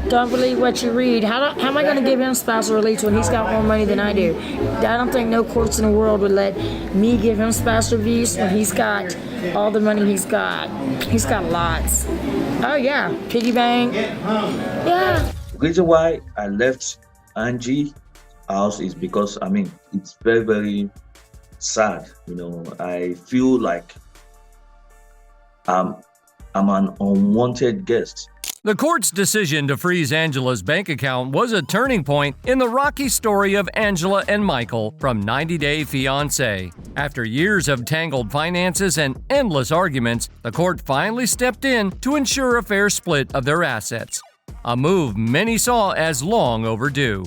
Don't believe what you read. How am I going to give him spousal release when he's got more money than I do? I don't think no courts in the world would let me give him spousal release when he's got all the money he's got. He's got lots. Oh, yeah. Piggy bank. Yeah. The reason why I left Angie house is because, it's very, very sad. I feel like I'm an unwanted guest. The court's decision to freeze Angela's bank account was a turning point in the rocky story of Angela and Michael from 90 Day Fiancé. After years of tangled finances and endless arguments, the court finally stepped in to ensure a fair split of their assets, a move many saw as long overdue.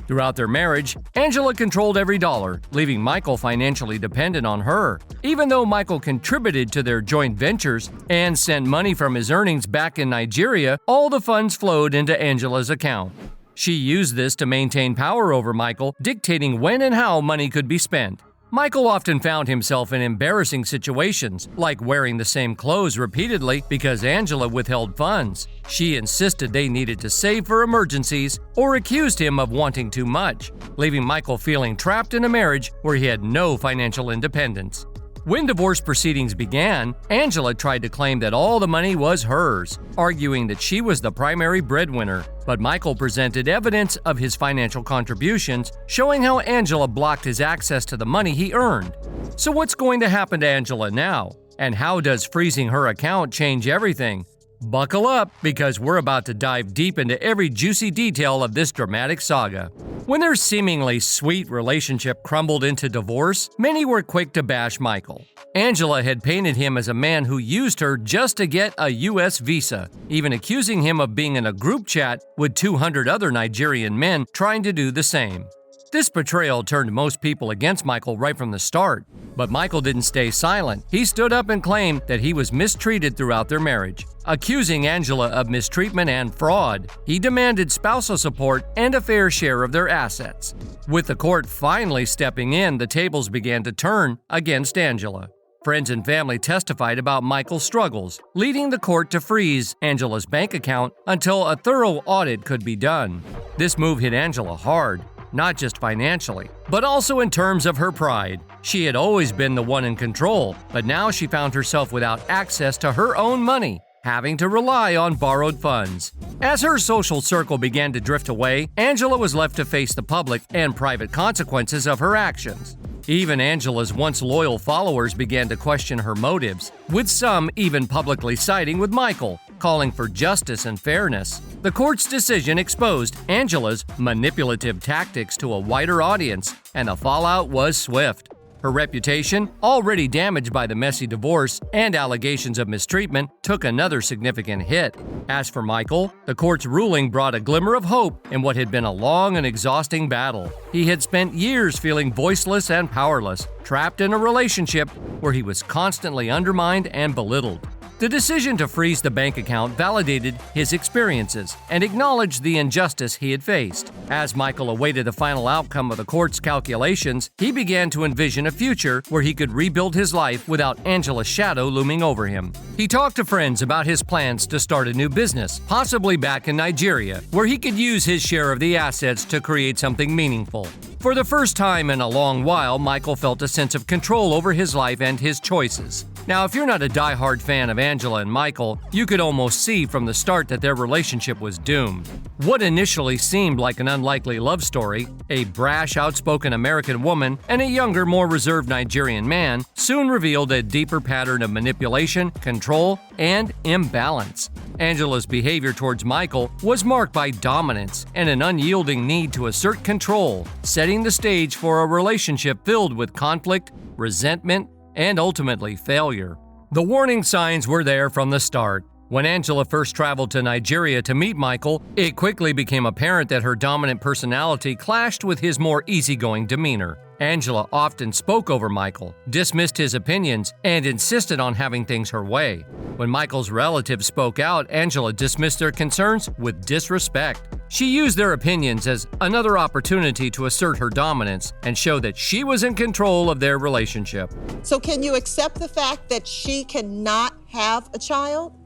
Throughout their marriage, Angela controlled every dollar, leaving Michael financially dependent on her. Even though Michael contributed to their joint ventures and sent money from his earnings back in Nigeria, all the funds flowed into Angela's account. She used this to maintain power over Michael, dictating when and how money could be spent. Michael often found himself in embarrassing situations, like wearing the same clothes repeatedly because Angela withheld funds. She insisted they needed to save for emergencies or accused him of wanting too much, leaving Michael feeling trapped in a marriage where he had no financial independence. When divorce proceedings began, Angela tried to claim that all the money was hers, arguing that she was the primary breadwinner. But Michael presented evidence of his financial contributions, showing how Angela blocked his access to the money he earned. So what's going to happen to Angela now? And how does freezing her account change everything? Buckle up, because we're about to dive deep into every juicy detail of this dramatic saga. When their seemingly sweet relationship crumbled into divorce, many were quick to bash Michael. Angela had painted him as a man who used her just to get a U.S. visa, even accusing him of being in a group chat with 200 other Nigerian men trying to do the same. This portrayal turned most people against Michael right from the start. But Michael didn't stay silent. He stood up and claimed that he was mistreated throughout their marriage. Accusing Angela of mistreatment and fraud, he demanded spousal support and a fair share of their assets. With the court finally stepping in, the tables began to turn against Angela. Friends and family testified about Michael's struggles, leading the court to freeze Angela's bank account until a thorough audit could be done. This move hit Angela hard. Not just financially, but also in terms of her pride. She had always been the one in control, but now she found herself without access to her own money, having to rely on borrowed funds. As her social circle began to drift away, Angela was left to face the public and private consequences of her actions. Even Angela's once loyal followers began to question her motives, with some even publicly siding with Michael, calling for justice and fairness. The court's decision exposed Angela's manipulative tactics to a wider audience, and the fallout was swift. Her reputation, already damaged by the messy divorce and allegations of mistreatment, took another significant hit. As for Michael, the court's ruling brought a glimmer of hope in what had been a long and exhausting battle. He had spent years feeling voiceless and powerless, trapped in a relationship where he was constantly undermined and belittled. The decision to freeze the bank account validated his experiences and acknowledged the injustice he had faced. As Michael awaited the final outcome of the court's calculations, he began to envision a future where he could rebuild his life without Angela's shadow looming over him. He talked to friends about his plans to start a new business, possibly back in Nigeria, where he could use his share of the assets to create something meaningful. For the first time in a long while, Michael felt a sense of control over his life and his choices. Now, if you're not a die-hard fan of Angela and Michael, you could almost see from the start that their relationship was doomed. What initially seemed like an unlikely love story, a brash, outspoken American woman and a younger, more reserved Nigerian man, soon revealed a deeper pattern of manipulation, control, and imbalance. Angela's behavior towards Michael was marked by dominance and an unyielding need to assert control, setting the stage for a relationship filled with conflict, resentment, and ultimately failure. The warning signs were there from the start. When Angela first traveled to Nigeria to meet Michael, it quickly became apparent that her dominant personality clashed with his more easygoing demeanor. Angela often spoke over Michael, dismissed his opinions, and insisted on having things her way. When Michael's relatives spoke out, Angela dismissed their concerns with disrespect. She used their opinions as another opportunity to assert her dominance and show that she was in control of their relationship. So can you accept the fact that she cannot have a child?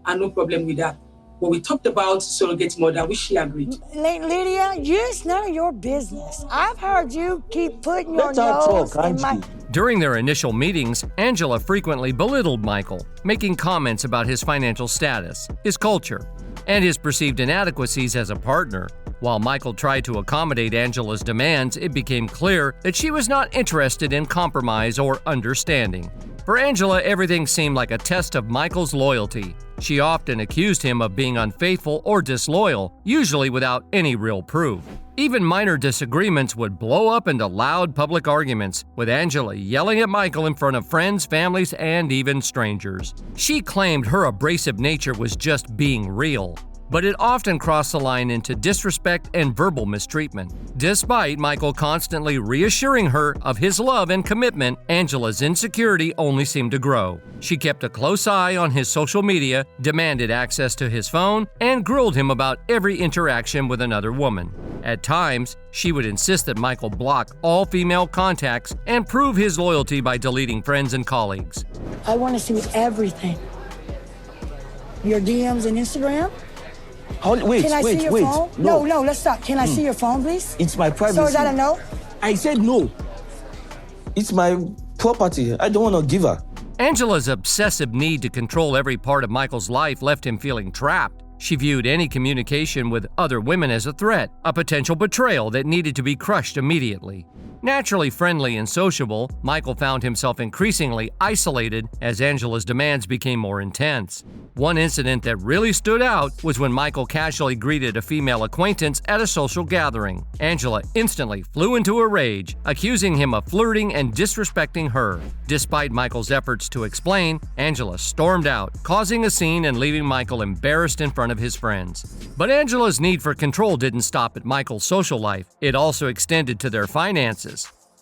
And no problem with that. But we talked about surrogate mother, which she agreed. Lydia, it's none of your business. I've heard you keep putting your Let her nose talk, in my... Angie. During their initial meetings, Angela frequently belittled Michael, making comments about his financial status, his culture, and his perceived inadequacies as a partner. While Michael tried to accommodate Angela's demands, it became clear that she was not interested in compromise or understanding. For Angela, everything seemed like a test of Michael's loyalty. She often accused him of being unfaithful or disloyal, usually without any real proof. Even minor disagreements would blow up into loud public arguments, with Angela yelling at Michael in front of friends, families, and even strangers. She claimed her abrasive nature was just being real, but it often crossed the line into disrespect and verbal mistreatment. Despite Michael constantly reassuring her of his love and commitment, Angela's insecurity only seemed to grow. She kept a close eye on his social media, demanded access to his phone, and grilled him about every interaction with another woman. At times, she would insist that Michael block all female contacts and prove his loyalty by deleting friends and colleagues. I want to see everything. Your DMs and Instagram? Wait, Can I see your phone? No, let's stop. Can I see your phone, please? It's my privacy. So is that a no? I said no. It's my property. I don't want to give her. Angela's obsessive need to control every part of Michael's life left him feeling trapped. She viewed any communication with other women as a threat, a potential betrayal that needed to be crushed immediately. Naturally friendly and sociable, Michael found himself increasingly isolated as Angela's demands became more intense. One incident that really stood out was when Michael casually greeted a female acquaintance at a social gathering. Angela instantly flew into a rage, accusing him of flirting and disrespecting her. Despite Michael's efforts to explain, Angela stormed out, causing a scene and leaving Michael embarrassed in front of his friends. But Angela's need for control didn't stop at Michael's social life. It also extended to their finances.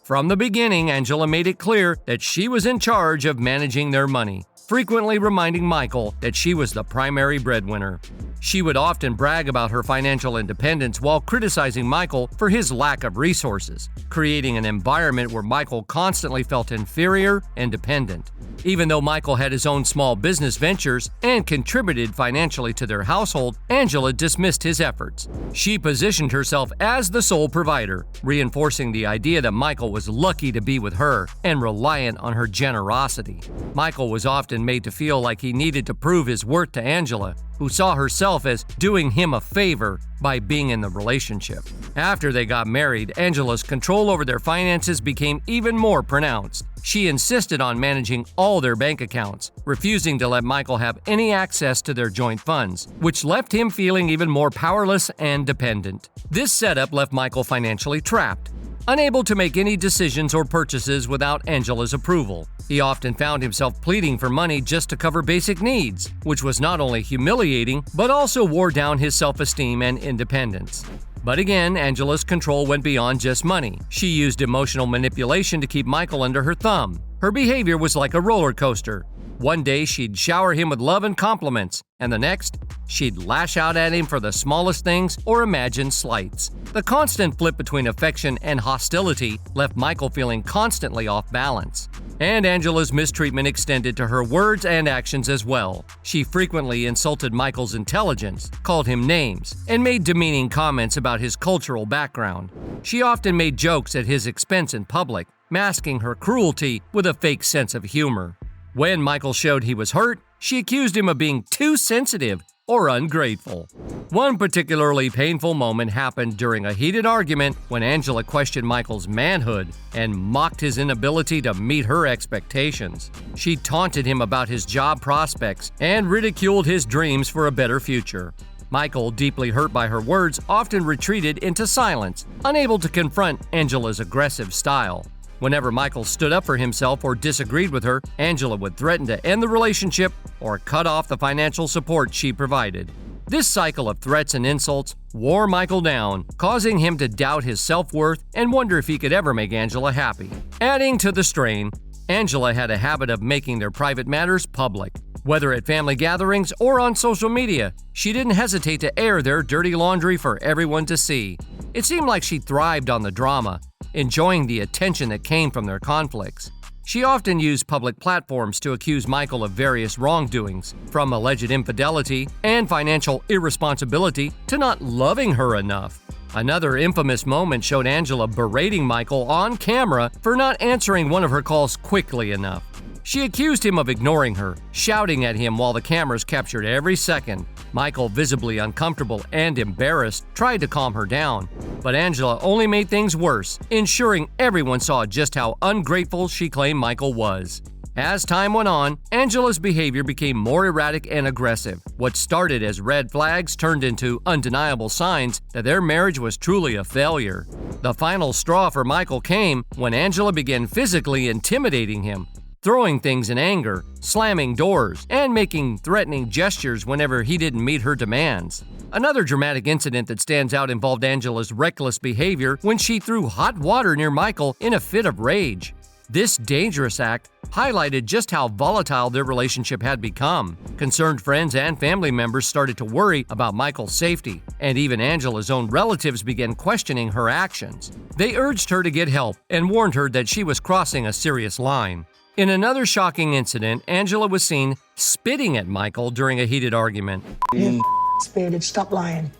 From the beginning, Angela made it clear that she was in charge of managing their money, frequently reminding Michael that she was the primary breadwinner. She would often brag about her financial independence while criticizing Michael for his lack of resources, creating an environment where Michael constantly felt inferior and dependent. Even though Michael had his own small business ventures and contributed financially to their household, Angela dismissed his efforts. She positioned herself as the sole provider, reinforcing the idea that Michael was lucky to be with her and reliant on her generosity. Michael was often made to feel like he needed to prove his worth to Angela, who saw herself as doing him a favor by being in the relationship. After they got married, Angela's control over their finances became even more pronounced. She insisted on managing all their bank accounts, refusing to let Michael have any access to their joint funds, which left him feeling even more powerless and dependent. This setup left Michael financially trapped, unable to make any decisions or purchases without Angela's approval. He often found himself pleading for money just to cover basic needs, which was not only humiliating, but also wore down his self-esteem and independence. But again, Angela's control went beyond just money. She used emotional manipulation to keep Michael under her thumb. Her behavior was like a roller coaster. One day, she'd shower him with love and compliments, and the next, she'd lash out at him for the smallest things or imagined slights. The constant flip between affection and hostility left Michael feeling constantly off balance. And Angela's mistreatment extended to her words and actions as well. She frequently insulted Michael's intelligence, called him names, and made demeaning comments about his cultural background. She often made jokes at his expense in public, masking her cruelty with a fake sense of humor. When Michael showed he was hurt, she accused him of being too sensitive or ungrateful. One particularly painful moment happened during a heated argument when Angela questioned Michael's manhood and mocked his inability to meet her expectations. She taunted him about his job prospects and ridiculed his dreams for a better future. Michael, deeply hurt by her words, often retreated into silence, unable to confront Angela's aggressive style. Whenever Michael stood up for himself or disagreed with her, Angela would threaten to end the relationship or cut off the financial support she provided. This cycle of threats and insults wore Michael down, causing him to doubt his self-worth and wonder if he could ever make Angela happy. Adding to the strain, Angela had a habit of making their private matters public. Whether at family gatherings or on social media, she didn't hesitate to air their dirty laundry for everyone to see. It seemed like she thrived on the drama, enjoying the attention that came from their conflicts. She often used public platforms to accuse Michael of various wrongdoings, from alleged infidelity and financial irresponsibility to not loving her enough. Another infamous moment showed Angela berating Michael on camera for not answering one of her calls quickly enough. She accused him of ignoring her, shouting at him while the cameras captured every second. Michael, visibly uncomfortable and embarrassed, tried to calm her down, but Angela only made things worse, ensuring everyone saw just how ungrateful she claimed Michael was. As time went on, Angela's behavior became more erratic and aggressive. What started as red flags turned into undeniable signs that their marriage was truly a failure. The final straw for Michael came when Angela began physically intimidating him, throwing things in anger, slamming doors, and making threatening gestures whenever he didn't meet her demands. Another dramatic incident that stands out involved Angela's reckless behavior when she threw hot water near Michael in a fit of rage. This dangerous act highlighted just how volatile their relationship had become. Concerned friends and family members started to worry about Michael's safety, and even Angela's own relatives began questioning her actions. They urged her to get help and warned her that she was crossing a serious line. In another shocking incident, Angela was seen spitting at Michael during a heated argument. You spirited, stop lying.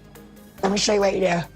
Let me show you right there.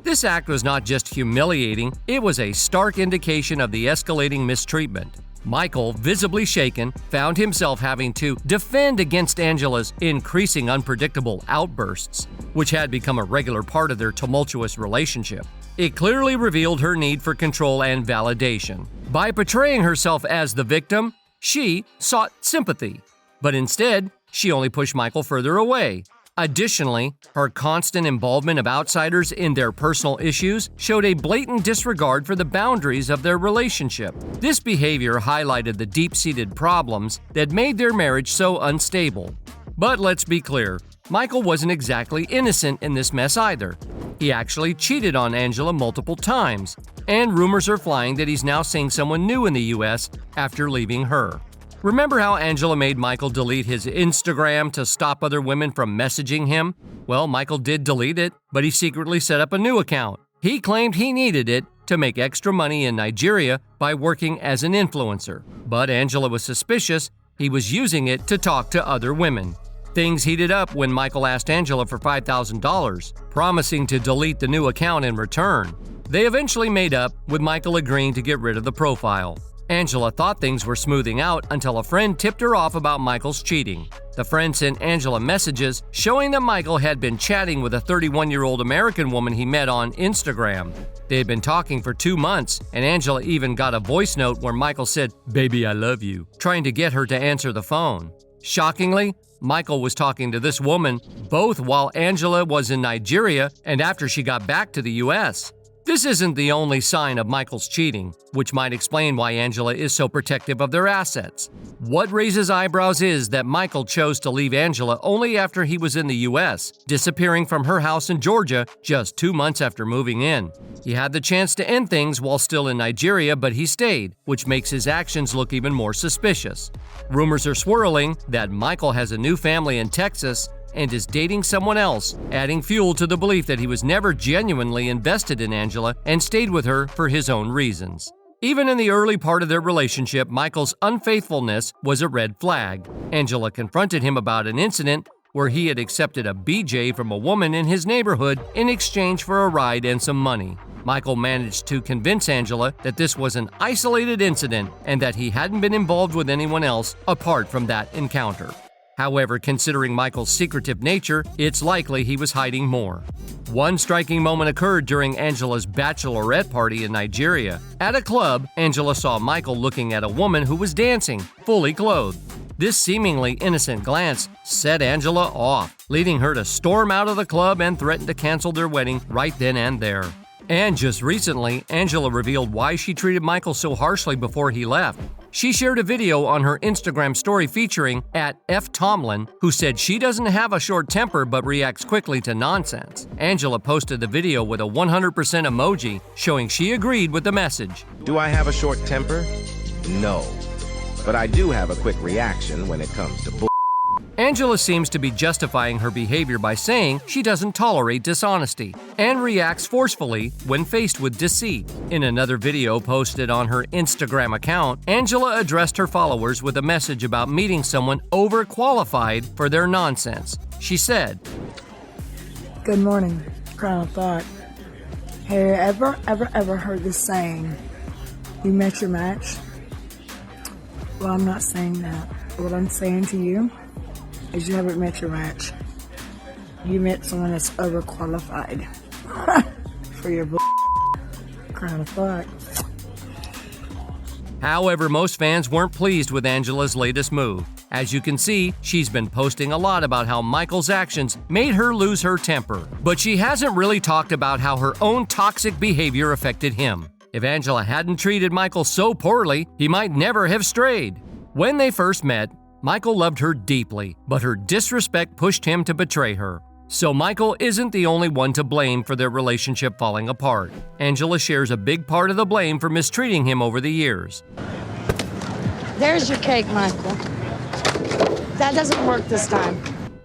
This act was not just humiliating, it was a stark indication of the escalating mistreatment. Michael, visibly shaken, found himself having to defend against Angela's increasing unpredictable outbursts, which had become a regular part of their tumultuous relationship. It clearly revealed her need for control and validation. By portraying herself as the victim, she sought sympathy, but instead, she only pushed Michael further away. Additionally, her constant involvement of outsiders in their personal issues showed a blatant disregard for the boundaries of their relationship. This behavior highlighted the deep-seated problems that made their marriage so unstable. But let's be clear, Michael wasn't exactly innocent in this mess either. He actually cheated on Angela multiple times, and rumors are flying that he's now seeing someone new in the US after leaving her. Remember how Angela made Michael delete his Instagram to stop other women from messaging him? Well, Michael did delete it, but he secretly set up a new account. He claimed he needed it to make extra money in Nigeria by working as an influencer. But Angela was suspicious he was using it to talk to other women. Things heated up when Michael asked Angela for $5,000, promising to delete the new account in return. They eventually made up, with Michael agreeing to get rid of the profile. Angela thought things were smoothing out until a friend tipped her off about Michael's cheating. The friend sent Angela messages showing that Michael had been chatting with a 31-year-old American woman he met on Instagram. They had been talking for 2 months, and Angela even got a voice note where Michael said, "Baby, I love you," trying to get her to answer the phone. Shockingly, Michael was talking to this woman both while Angela was in Nigeria and after she got back to the US. This isn't the only sign of Michael's cheating, which might explain why Angela is so protective of their assets. What raises eyebrows is that Michael chose to leave Angela only after he was in the US, disappearing from her house in Georgia just 2 months after moving in. He had the chance to end things while still in Nigeria, but he stayed, which makes his actions look even more suspicious. Rumors are swirling that Michael has a new family in Texas and is dating someone else, adding fuel to the belief that he was never genuinely invested in Angela and stayed with her for his own reasons. Even in the early part of their relationship, Michael's unfaithfulness was a red flag. Angela confronted him about an incident where he had accepted a BJ from a woman in his neighborhood in exchange for a ride and some money. Michael managed to convince Angela that this was an isolated incident and that he hadn't been involved with anyone else apart from that encounter. However, considering Michael's secretive nature, it's likely he was hiding more. One striking moment occurred during Angela's bachelorette party in Nigeria. At a club, Angela saw Michael looking at a woman who was dancing, fully clothed. This seemingly innocent glance set Angela off, leading her to storm out of the club and threaten to cancel their wedding right then and there. And just recently, Angela revealed why she treated Michael so harshly before he left. She shared a video on her Instagram story featuring @FTomlin, who said she doesn't have a short temper but reacts quickly to nonsense. Angela posted the video with a 100% emoji, showing she agreed with the message. Do I have a short temper? No. But I do have a quick reaction when it comes to bull. Angela seems to be justifying her behavior by saying she doesn't tolerate dishonesty and reacts forcefully when faced with deceit. In another video posted on her Instagram account, Angela addressed her followers with a message about meeting someone overqualified for their nonsense. She said, Good morning. Kind of thought. Have you ever heard this saying, you met your match? Well, I'm not saying that. What I'm saying to you is you haven't met your match. You met someone that's overqualified for your kind of thought. However, most fans weren't pleased with Angela's latest move. As you can see, she's been posting a lot about how Michael's actions made her lose her temper, but she hasn't really talked about how her own toxic behavior affected him. If Angela hadn't treated Michael so poorly, he might never have strayed. When they first met, Michael loved her deeply, but her disrespect pushed him to betray her. So Michael isn't the only one to blame for their relationship falling apart. Angela shares a big part of the blame for mistreating him over the years. There's your cake, Michael. That doesn't work this time.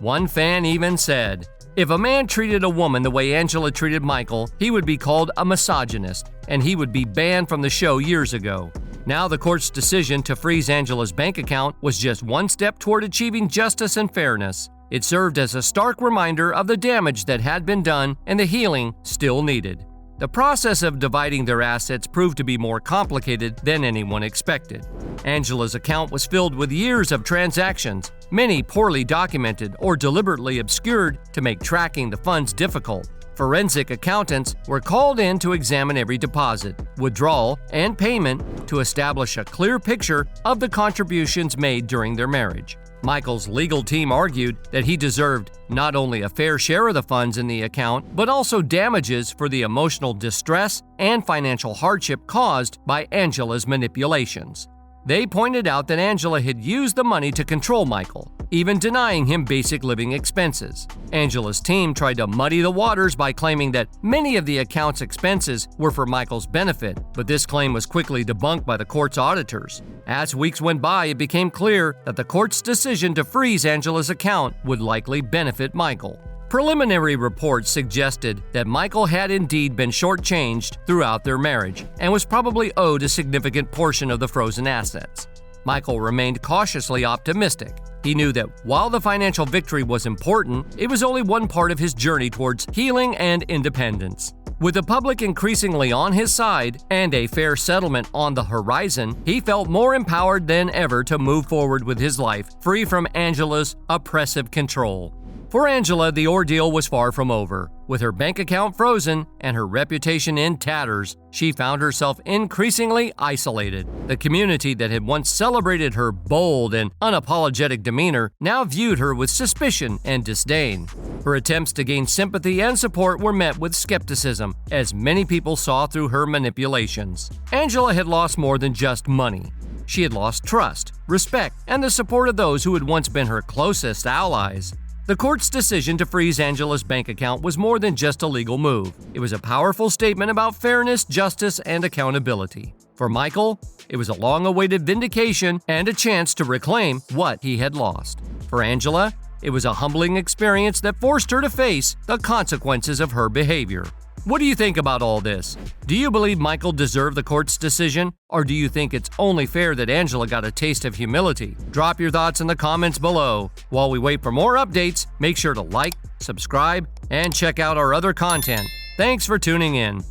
One fan even said, if a man treated a woman the way Angela treated Michael, he would be called a misogynist, and he would be banned from the show years ago. Now the court's decision to freeze Angela's bank account was just one step toward achieving justice and fairness. It served as a stark reminder of the damage that had been done and the healing still needed. The process of dividing their assets proved to be more complicated than anyone expected. Angela's account was filled with years of transactions, many poorly documented or deliberately obscured to make tracking the funds difficult. Forensic accountants were called in to examine every deposit, withdrawal, and payment to establish a clear picture of the contributions made during their marriage. Michael's legal team argued that he deserved not only a fair share of the funds in the account, but also damages for the emotional distress and financial hardship caused by Angela's manipulations. They pointed out that Angela had used the money to control Michael, even denying him basic living expenses. Angela's team tried to muddy the waters by claiming that many of the account's expenses were for Michael's benefit, but this claim was quickly debunked by the court's auditors. As weeks went by, it became clear that the court's decision to freeze Angela's account would likely benefit Michael. Preliminary reports suggested that Michael had indeed been shortchanged throughout their marriage and was probably owed a significant portion of the frozen assets. Michael remained cautiously optimistic. He knew that while the financial victory was important, it was only one part of his journey towards healing and independence. With the public increasingly on his side and a fair settlement on the horizon, he felt more empowered than ever to move forward with his life, free from Angela's oppressive control. For Angela, the ordeal was far from over. With her bank account frozen and her reputation in tatters, she found herself increasingly isolated. The community that had once celebrated her bold and unapologetic demeanor now viewed her with suspicion and disdain. Her attempts to gain sympathy and support were met with skepticism, as many people saw through her manipulations. Angela had lost more than just money. She had lost trust, respect, and the support of those who had once been her closest allies. The court's decision to freeze Angela's bank account was more than just a legal move. It was a powerful statement about fairness, justice, and accountability. For Michael, it was a long-awaited vindication and a chance to reclaim what he had lost. For Angela, it was a humbling experience that forced her to face the consequences of her behavior. What do you think about all this? Do you believe Michael deserved the court's decision? Or do you think it's only fair that Angela got a taste of humility? Drop your thoughts in the comments below. While we wait for more updates, make sure to like, subscribe, and check out our other content. Thanks for tuning in.